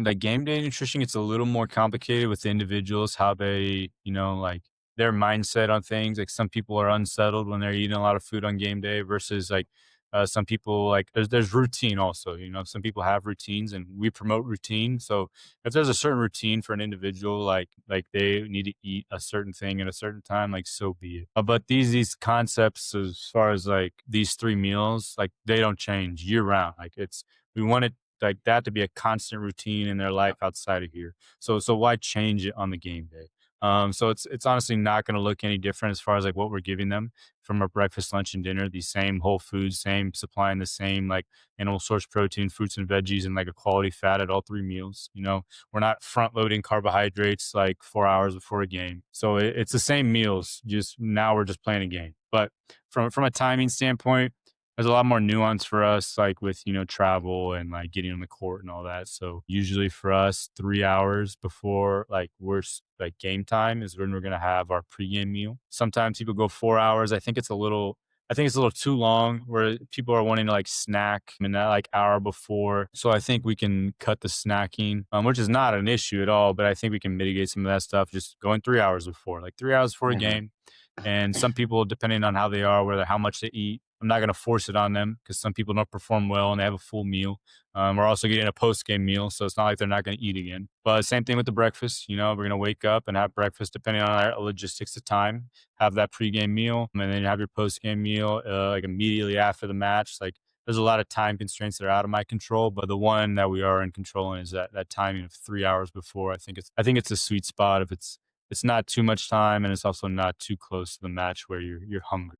like game day nutrition gets a little more complicated with individuals, how they, like their mindset on things. Like some people are unsettled when they're eating a lot of food on game day versus like some people like there's routine also. Some people have routines and we promote routine. So if there's a certain routine for an individual, like they need to eat a certain thing at a certain time, like so be it. But these concepts as far as like these three meals, like they don't change year round. Like we want it like that to be a constant routine in their life outside of here. So why change it on the game day? So it's honestly not going to look any different as far as like what we're giving them from our breakfast, lunch, and dinner. The same whole foods, same supplying the same like animal source protein, fruits and veggies, and like a quality fat at all three meals. We're not front loading carbohydrates like 4 hours before a game. So it's the same meals. Just now we're just playing a game. But from a timing standpoint, there's a lot more nuance for us, like with, travel and like getting on the court and all that. So usually for us, 3 hours before like like game time is when we're gonna have our pregame meal. Sometimes people go 4 hours. I think it's a little too long where people are wanting to like snack in that like hour before. So I think we can cut the snacking, which is not an issue at all, but I think we can mitigate some of that stuff just going 3 hours before, like 3 hours before a Mhm. game. And some people, depending on how they are, whether how much they eat, I'm not going to force it on them because some people don't perform well and they have a full meal. We're also getting a post game meal, so it's not like they're not going to eat again. But same thing with the breakfast. We're going to wake up and have breakfast, depending on our logistics of time. Have that pregame meal, and then you have your post game meal like immediately after the match. Like there's a lot of time constraints that are out of my control, but the one that we are in control in is that timing of 3 hours before. I think it's a sweet spot if it's not too much time and it's also not too close to the match where you're hungry.